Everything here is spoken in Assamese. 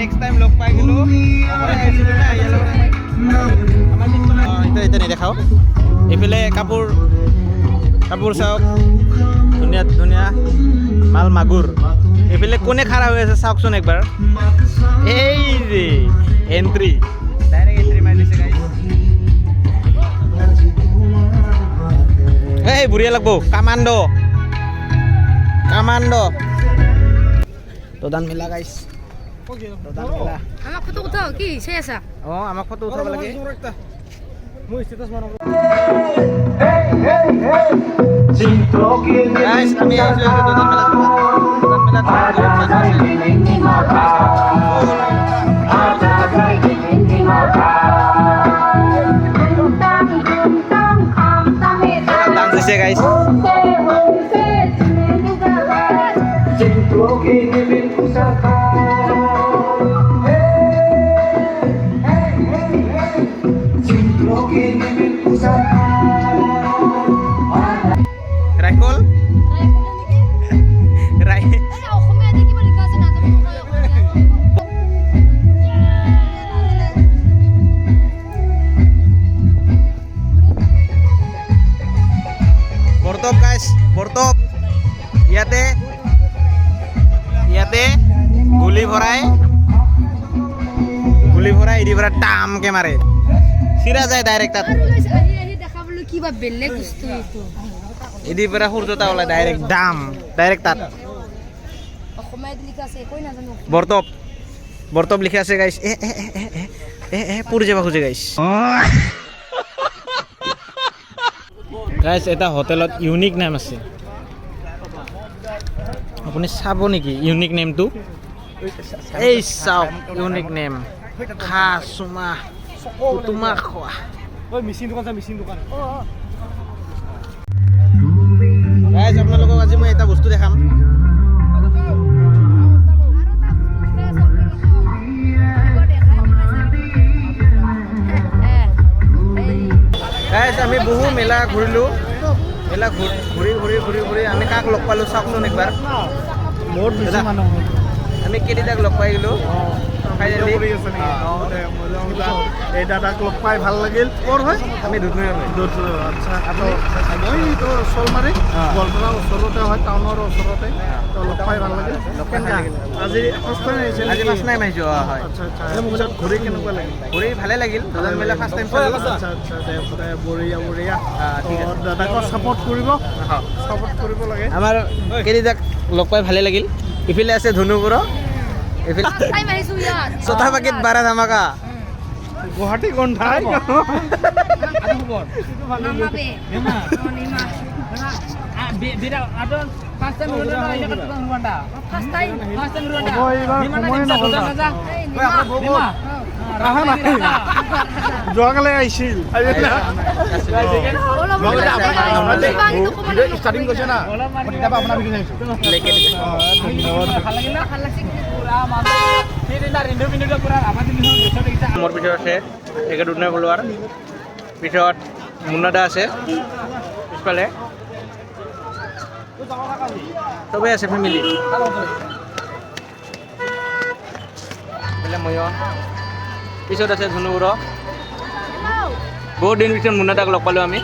নেক্সট টাইম লগ পাই গেলো এটা নেদেখাও এইফালে কাপোৰ চাওক ধুনীয়া ধুনীয়া মাল মাগুৰ এইফালে কোনে খাৰা হৈ আছে চাওকচোন একবাৰ এই যে এন্ট্ৰি ডাইৰেক্ট এন্ট্ৰি মাৰি দিছে গাইছ এই বুঢ়িয়া লাগব কামাণ্ডো প্ৰধান মিলা গাইছ প্ৰধান মিলা আমাক ফটো উঠাও কি চাই আছা আমাক ফটো উঠাব লাগে মই ষ্টেটাস মাৰো গাইছ আমি আইছো প্ৰধান মিলা ডান্স দিছে গাইছ ৰাইফল বৰ্তপ গাইছ বৰ্তপ ইয়াতে গুলি ভৰাই এৰি ভৰাই টামকে মাৰে চিৰা যায় ডাইৰেক্ট তাত এদি পৰা সূৰ্যতা ওলাই ডাইৰেক্ট তাত বৰ্তপ লিখা আছে গাইছ পুৰি যাব খোজে গাইছ গাইছ এটা হোটেলত ইউনিক নাম আছে আপুনি চাব নেকি ইউনিক নেমটো এই চাওক ইউনিক নেম খা চুমা তোমাক খোৱা মেচিন দোকান গাইছ আপোনালোকক আজি মই এটা বস্তু দেখাম গাইছ আমি বহু মেলা ঘূৰিলোঁ মেলা ঘূৰি আমি কাক লগ পালোঁ চাওকচোন একবাৰ বহুত বেছি মানুহ আমি কেইটাক লগ পাই গ'লোঁ এই দাদাক লগ পাই ভাল লাগিল ক'ৰ হয় আমি দুধনৈ আচ্ছা মইতো চলমাৰী গোৱালপাৰা ওচৰতে হয় টাউনৰ ওচৰতে তো লগ পাই ভাল লাগিল আজি ফাৰ্ষ্ট টাইম আহিছিল আজি ফাৰ্ষ্ট টাইম আহিছোঁ হয় আচ্ছা পিছত ঘূৰি কেনেকুৱা লাগিল ঘূৰি ভালে লাগিল দুজন মেলা ফাৰ্ষ্ট টাইম চালোঁ আচ্ছা দে বঢ়িয়া ঠিক আছে দাদাকক ছাপৰ্ট কৰিব লাগে আমাৰ কেইটাক লগ পাই ভালে লাগিল ইফালে আছে ধনুপুৰ এইফালে চতা বাকীত বাৰা ধামাকা গুৱাহাটী কোন ঠাই যোৱাকালি আহিছিল ষ্টাৰ্টিং কৰিছে না আপোনাৰ মোৰ পিছত আছে একে দুধনৈ বলোৱাৰ পিছত মুন্নাদা আছে পিছফালে চবেই আছে ফেমিলি ময়ো পিছত আছে ধনুপুৰ বহুত দিন পিছত মুন্নাদাক লগ পালোঁ আমি